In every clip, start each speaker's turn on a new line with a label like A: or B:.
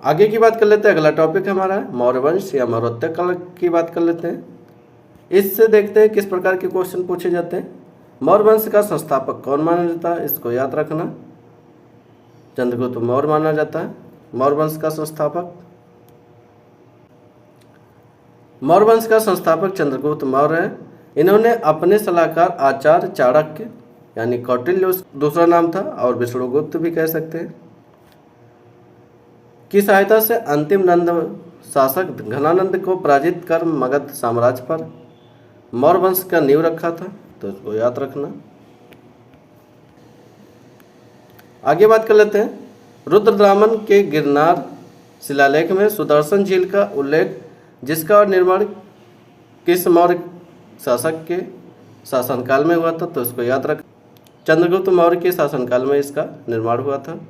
A: आगे की बात कर लेते हैं। अगला टॉपिक हमारा है मौर्य वंश या मौर्योत्तर काल की बात कर लेते हैं। इससे देखते हैं किस प्रकार के क्वेश्चन पूछे जाते हैं। मौर्य वंश का संस्थापक कौन माना जाता है, इसको याद रखना। चंद्रगुप्त मौर्य माना जाता है मौर्य वंश का संस्थापक। मौर्य वंश का संस्थापक चंद्रगुप्त मौर्य है। इन्होंने अपने सलाहकार आचार्य चाणक्य यानी कौटिल्य दूसरा नाम था और विष्णुगुप्त भी कह सकते हैं की सहायता से अंतिम नंद शासक घनानंद को पराजित कर मगध साम्राज्य पर मौर्य वंश का नींव रखा था, तो इसको याद रखना। आगे बात कर लेते हैं। रुद्रदामन के गिरनार शिलालेख में सुदर्शन झील का उल्लेख जिसका निर्माण किस मौर्य शासक के शासनकाल में हुआ था, तो इसको याद रख। चंद्रगुप्त मौर्य के शासनकाल में इसका निर्माण हुआ था।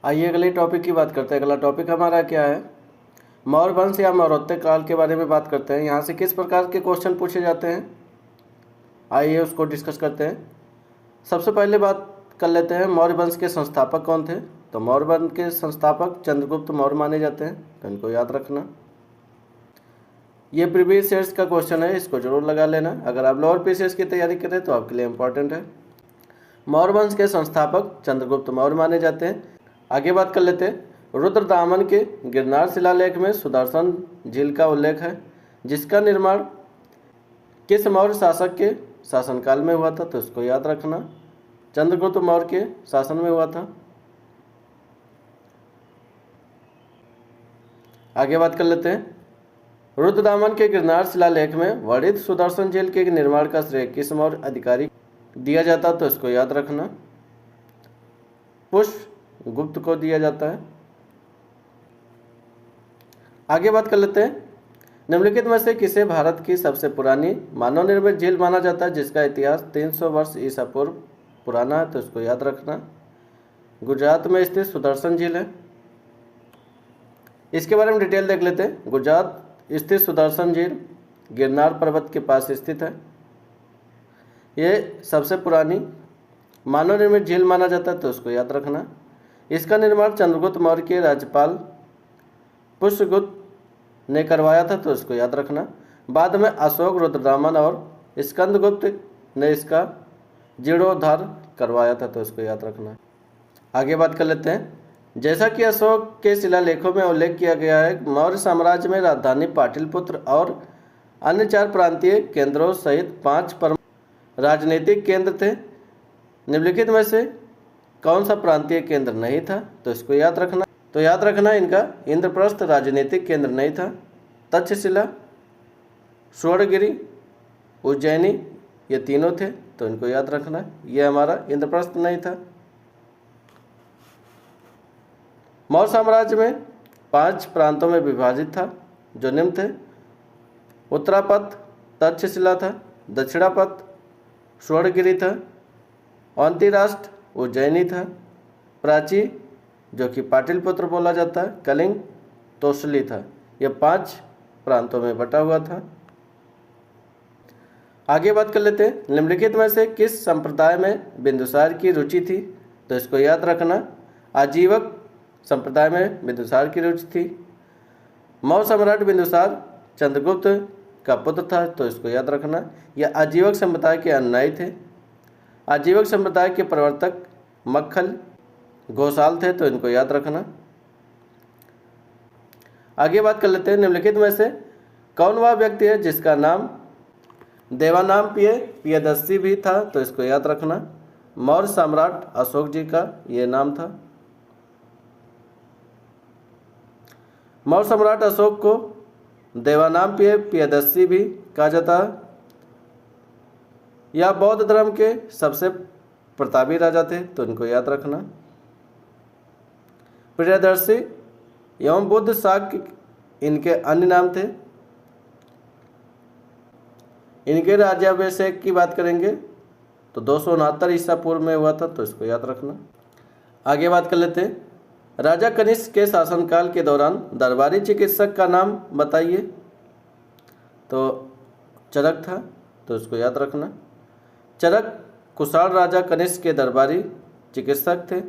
A: आइए अगले टॉपिक की बात करते हैं। अगला टॉपिक हमारा क्या है, मौर्य वंश या मौर्योत्तर काल के बारे में बात करते हैं। यहाँ से किस प्रकार के क्वेश्चन पूछे जाते हैं, आइए उसको डिस्कस करते हैं। सबसे पहले बात कर लेते हैं मौर्य वंश के संस्थापक कौन थे। तो मौर्य वंश के संस्थापक चंद्रगुप्त मौर्य माने जाते हैं, तो इनको याद रखना। ये प्रीवियस ईयर्स का क्वेश्चन है, इसको जरूर लगा लेना। अगर आप लोअर पीसीएस की तैयारी करें तो आपके लिए इम्पोर्टेंट है। मौर्य वंश के संस्थापक चंद्रगुप्त मौर्य माने जाते हैं। आगे बात कर लेते हैं। रुद्रदामन के गिरनार शिलालेख में सुदर्शन झील का उल्लेख है जिसका निर्माण किस मौर्य शासक के शासनकाल में हुआ था, तो इसको याद रखना। चंद्रगुप्त मौर्य के शासन में हुआ था। आगे बात कर लेते हैं। रुद्रदामन के गिरनार शिलालेख में वर्णित सुदर्शन झील के निर्माण का श्रेय किस मौर्य अधिकारी दिया जाता, तो इसको याद रखना। पुष्यगुप्त को दिया जाता है। आगे बात कर लेते हैं। निम्नलिखित में से किसे भारत की सबसे पुरानी मानव निर्मित झील माना जाता है जिसका इतिहास 300 वर्ष ईसा पूर्व पुराना है, तो इसको याद रखना। गुजरात में स्थित सुदर्शन झील है। इसके बारे में डिटेल देख लेते हैं। गुजरात स्थित सुदर्शन झील गिरनार पर्वत के पास स्थित है। ये सबसे पुरानी मानव निर्मित झील माना जाता है, तो उसको याद रखना। इसका निर्माण चंद्रगुप्त मौर्य के राज्यपाल पुष्यगुप्त ने करवाया था, तो इसको याद रखना। बाद में अशोक, रुद्रदामन और स्कंदगुप्त ने इसका जीर्णोद्धार करवाया था, तो इसको याद रखना। आगे बात कर लेते हैं। जैसा कि अशोक के शिलालेखों में उल्लेख किया गया है, मौर्य साम्राज्य में राजधानी पाटलिपुत्र और अन्य 4 प्रांतीय केंद्रों सहित 5 प्रमुख राजनीतिक केंद्र थे। निम्नलिखित में से कौन सा प्रांतीय केंद्र नहीं था, तो इसको याद रखना। तो याद रखना इनका इंद्रप्रस्थ राजनीतिक केंद्र नहीं था। तक्षशिला, स्वर्णगिरि, उज्जैनी ये तीनों थे, तो इनको याद रखना। ये हमारा इंद्रप्रस्थ नहीं था। मौर्य साम्राज्य में 5 प्रांतों में विभाजित था जो निम्न थे। उत्तरापथ तक्षशिला था, दक्षिणापथ स्वर्णगिरि था, अंतिराष्ट्र उज्जैनी था, प्राची जो कि पाटलिपुत्र बोला जाता है, कलिंग तोसली था। यह 5 प्रांतों में बटा हुआ था। आगे बात कर लेते हैं। निम्नलिखित में से किस संप्रदाय में बिंदुसार की रुचि थी, तो इसको याद रखना। आजीवक संप्रदाय में बिंदुसार की रुचि थी। मौर्य सम्राट बिंदुसार चंद्रगुप्त का पुत्र था, तो इसको याद रखना। यह आजीवक संप्रदाय के अनुयायी थे। आजीवक संप्रदाय के प्रवर्तक मक्खल घोषाल थे, तो इनको याद रखना। आगे बात कर लेते हैं। निम्नलिखित में से कौन वह व्यक्ति है जिसका नाम देवानामप्रिय प्रियदर्शी भी था, तो इसको याद रखना। मौर्य सम्राट अशोक जी का ये नाम था। मौर्य सम्राट अशोक को देवानामप्रिय प्रियदर्शी भी कहा जाता है। यह बौद्ध धर्म के सबसे प्रतापी राजा थे, तो इनको याद रखना। प्रियदर्शी एवं बुद्ध शाक्य इनके अन्य नाम थे। इनके राज्याभिषेक की बात करेंगे तो 269 ईसा पूर्व में हुआ था, तो इसको याद रखना। आगे बात कर लेते हैं। राजा कनिष्क के शासनकाल के दौरान दरबारी चिकित्सक का नाम बताइए, तो चरक था, तो इसको याद रखना। चरक कुषाण राजा कनिष्क के दरबारी चिकित्सक थे।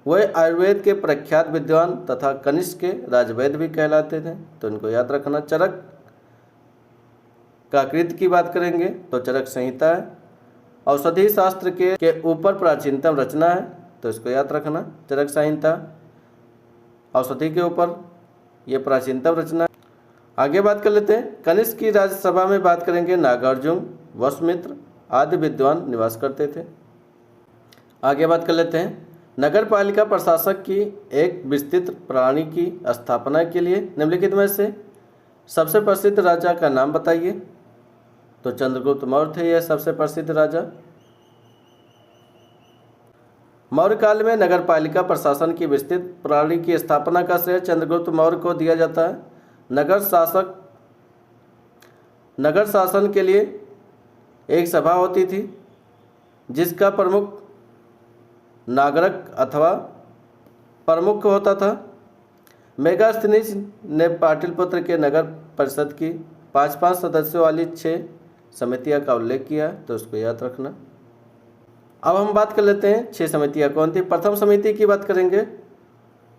A: वह आयुर्वेद के प्रख्यात विद्वान तथा कनिष्क के राजवैद्य भी कहलाते थे, तो इनको याद रखना। चरक का कृत की बात करेंगे तो चरक संहिता है। औषधि शास्त्र के ऊपर प्राचीनतम रचना है, तो इसको याद रखना, चरक संहिता औषधि के ऊपर ये प्राचीनतम रचना। आगे बात कर लेते हैं, कनिष्क की राज्यसभा में बात करेंगे नागार्जुन, वसुमित्र आदि विद्वान निवास करते थे। आगे बात कर लेते हैं, नगर पालिका प्रशासक की एक विस्तृत प्रणाली की स्थापना के लिए निम्नलिखित में से सबसे प्रसिद्ध राजा का नाम बताइए। तो चंद्रगुप्त मौर्य थे यह सबसे प्रसिद्ध राजा। मौर्य काल में नगर पालिका प्रशासन की विस्तृत प्रणाली की स्थापना का श्रेय चंद्रगुप्त मौर्य को दिया जाता है। नगर शासन के लिए एक सभा होती थी जिसका प्रमुख नागरक अथवा प्रमुख होता था। मेगास्थनीज ने पाटलिपुत्र के नगर परिषद की 5-5 सदस्यों वाली 6 समितियां का उल्लेख किया है, तो उसको याद रखना। अब हम बात कर लेते हैं 6 समितियां कौन थी। प्रथम समिति की बात करेंगे,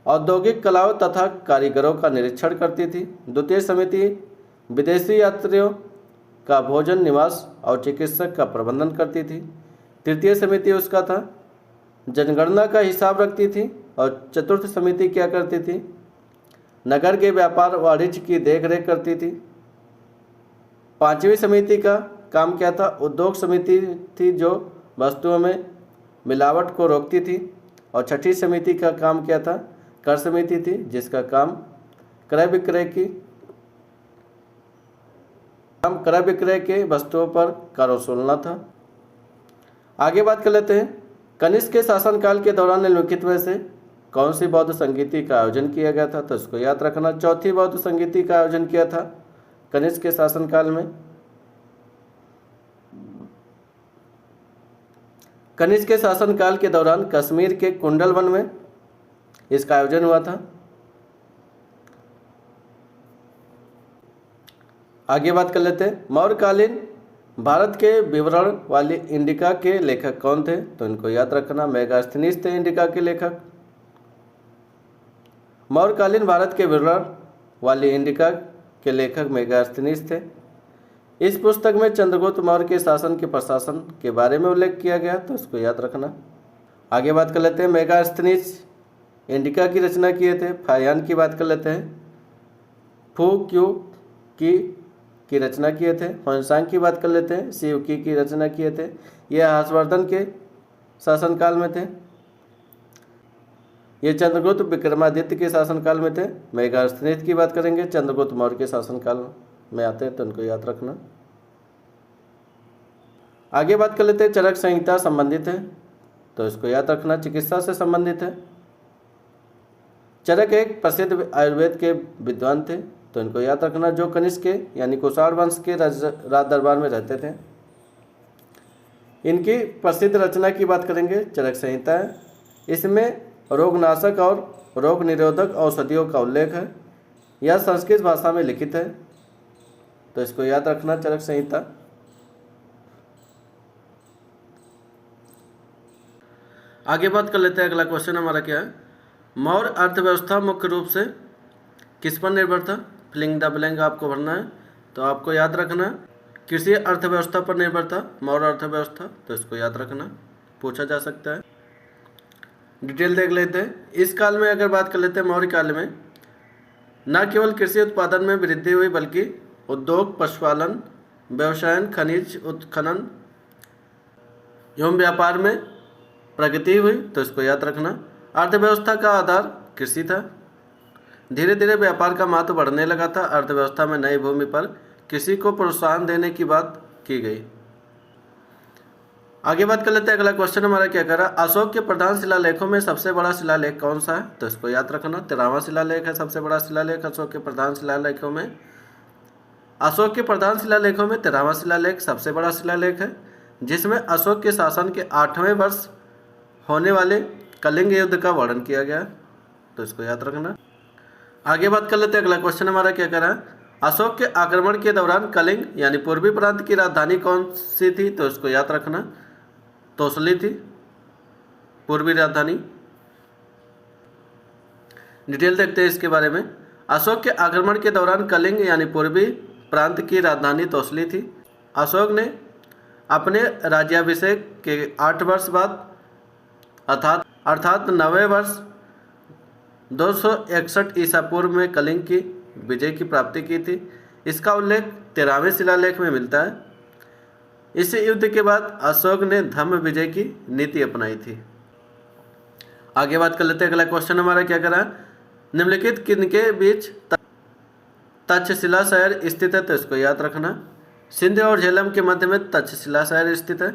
A: औद्योगिक कलाओं तथा कारीगरों का निरीक्षण करती थी। द्वितीय समिति विदेशी यात्रियों का भोजन, निवास और चिकित्सक का प्रबंधन करती थी। तृतीय समिति उसका था जनगणना का हिसाब रखती थी। और चतुर्थ समिति क्या करती थी, नगर के व्यापार वाणिज्य की देखरेख करती थी। पांचवी समिति का काम क्या था, उद्योग समिति थी जो वस्तुओं में मिलावट को रोकती थी। और छठी समिति का काम क्या था, कर समिति थी जिसका काम क्रय विक्रय के वस्तुओं पर कर वसूलना था। आगे बात कर लेते हैं, कनिष्क के शासनकाल के दौरान निम्नलिखित में से कौन सी बौद्ध संगीति का आयोजन किया गया था, तो इसको याद रखना। चौथी बौद्ध संगीति का आयोजन किया था कनिष्क के शासनकाल में। कनिष्क के शासनकाल के दौरान कश्मीर के कुंडल वन में इसका आयोजन हुआ था। आगे बात कर लेते हैं, मौर्यकालीन भारत के विवरण वाली इंडिका के लेखक कौन थे, तो इनको याद रखना, मेगास्थनीज थे इंडिका के लेखक। मौर्यकालीन भारत के विवरण वाली इंडिका के लेखक मेगास्थनीज थे। इस पुस्तक में चंद्रगुप्त मौर्य के शासन के प्रशासन के बारे में उल्लेख किया गया, तो इसको याद रखना। आगे बात कर लेते हैं, मेगास्थनीज इंडिका की रचना किए थे। फायान की बात कर लेते हैं, फू क्यू की रचना किए थे। होनसांग की बात कर लेते हैं, शिवकी की रचना किए थे। यह हर्षवर्धन के शासनकाल में थे। ये चंद्रगुप्त विक्रमादित्य के शासनकाल में थे। मेगास्थनीज की बात करेंगे, चंद्रगुप्त मौर्य के शासनकाल में आते हैं, तो उनको याद रखना। आगे बात कर लेते हैं, चरक संहिता संबंधित है, तो इसको याद रखना, चिकित्सा से संबंधित है। चरक एक प्रसिद्ध आयुर्वेद के विद्वान थे, तो इनको याद रखना, जो कनिष्क के यानी कुषाण वंश के राज दरबार में रहते थे। इनकी प्रसिद्ध रचना की बात करेंगे, चरक संहिता है। इसमें रोगनाशक और रोग निरोधक औषधियों का उल्लेख है। यह संस्कृत भाषा में लिखित है, तो इसको याद रखना, चरक संहिता। आगे बात कर लेते हैं, अगला क्वेश्चन हमारा क्या है, मौर्य अर्थव्यवस्था मुख्य रूप से किस पर निर्भर था। फिलिंग द ब्लैंक आपको भरना है, तो आपको याद रखना कृषि अर्थव्यवस्था पर निर्भर था मौर्य अर्थव्यवस्था, तो इसको याद रखना, पूछा जा सकता है। डिटेल देख लेते हैं। इस काल में अगर बात कर लेते हैं, मौर्य काल में न केवल कृषि उत्पादन में वृद्धि हुई बल्कि उद्योग, पशुपालन, व्यवसायन, खनिज उत्खनन एवं व्यापार में प्रगति हुई, तो इसको याद रखना। अर्थव्यवस्था का आधार कृषि था। धीरे धीरे व्यापार का महत्व बढ़ने लगा था। अर्थव्यवस्था में नई भूमि पर कृषि को प्रोत्साहन देने की बात की गई। आगे बात कर लेते हैं, अगला क्वेश्चन हमारा क्या कर रहा है, अशोक के प्रधान शिलालेखों में सबसे बड़ा शिलालेख कौन सा है, तो इसको याद रखना, 13वां शिलालेख है सबसे बड़ा शिलालेख अशोक के प्रधान शिलालेखों में। अशोक के प्रधान शिलालेखों में 13वां शिलालेख सबसे बड़ा शिलालेख है, जिसमें अशोक के शासन के 8वें वर्ष होने वाले कलिंग युद्ध का वर्णन किया गया, तो इसको याद रखना। आगे बात कर लेते हैं, अगला क्वेश्चन हमारा क्या कर रहा है, अशोक के आक्रमण के दौरान कलिंग यानी पूर्वी प्रांत की राजधानी कौन सी थी, तो इसको याद रखना, तोसली थी पूर्वी राजधानी। डिटेल देखते हैं इसके बारे में। अशोक के आक्रमण के दौरान कलिंग यानी पूर्वी प्रांत की राजधानी तौसली थी। अशोक ने अपने राज्याभिषेक के 8 वर्ष बाद अर्थात 90 वर्ष 261 ईसा पूर्व में कलिंग की विजय की प्राप्ति की थी। इसका उल्लेख 13वें शिलालेख में मिलता है। इस युद्ध के बाद अशोक ने धम्म विजय की नीति अपनाई थी। आगे बात कर लेते हैं। अगला क्वेश्चन हमारा क्या करा है, निम्नलिखित किनके बीच तक्षशिला शहर स्थित है, तो इसको याद रखना। सिंध और झेलम के मध्य में तक्षशिला शहर स्थित है।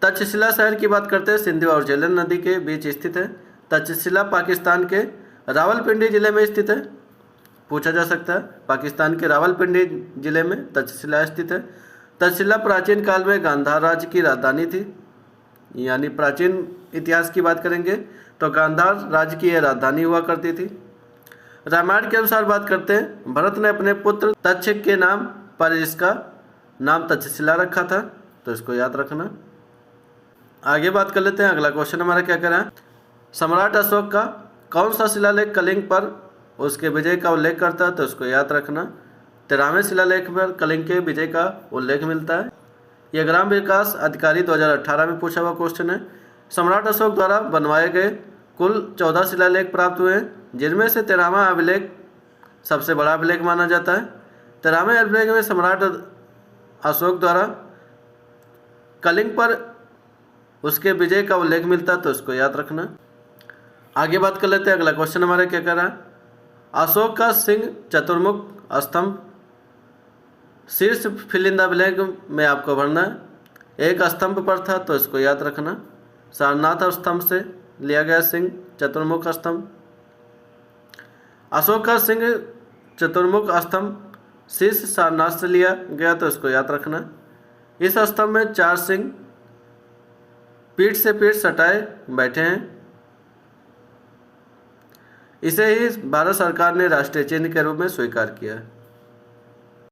A: तक्षशिला शहर की बात करते हैं, सिंध और झेलम नदी के बीच स्थित है। तक्षशिला पाकिस्तान के रावलपिंडी जिले में स्थित है। पूछा जा सकता है, पाकिस्तान के रावलपिंडी जिले में तक्षशिला स्थित है। तक्षशिला प्राचीन काल में गांधार राज्य की राजधानी थी, यानी प्राचीन इतिहास की बात करेंगे तो गांधार राज्य की यह राजधानी हुआ करती थी। रामायण के अनुसार बात करते हैं, भरत ने अपने पुत्र तक्षक के नाम पर इसका नाम तक्षशिला रखा था, तो इसको याद रखना। आगे बात कर लेते हैं। अगला क्वेश्चन हमारा क्या कह रहा है, सम्राट अशोक का कौन सा शिलालेख कलिंग पर उसके विजय का उल्लेख करता है, तो इसको याद रखना। 13वें शिलालेख पर कलिंग के विजय का उल्लेख मिलता है। यह ग्राम विकास अधिकारी 2018 में पूछा हुआ क्वेश्चन है। सम्राट अशोक द्वारा बनवाए गए कुल 14 शिलालेख प्राप्त हुए हैं, जिनमें से 13वां अभिलेख सबसे बड़ा अभिलेख माना जाता है। 13वें अभिलेख में सम्राट अशोक द्वारा कलिंग पर उसके विजय का उल्लेख मिलता है, तो इसको याद रखना। आगे बात कर लेते हैं। अगला क्वेश्चन हमारा क्या कर रहा है, अशोक का सिंह चतुर्मुख स्तंभ शीर्ष फिलिंद अभिलेख में आपको भरना है। एक स्तंभ पर था, तो इसको याद रखना। सारनाथ स्तंभ से लिया गया सिंह चतुर्मुख स्तंभ। अशोक का सिंह चतुर्मुख स्तंभ शीर्ष सारनाथ से लिया गया, तो इसको याद रखना। इस स्तंभ में 4 सिंह पीठ से पीठ सटाए बैठे हैं। इसे ही भारत सरकार ने राष्ट्रीय चिन्ह के रूप में स्वीकार किया है।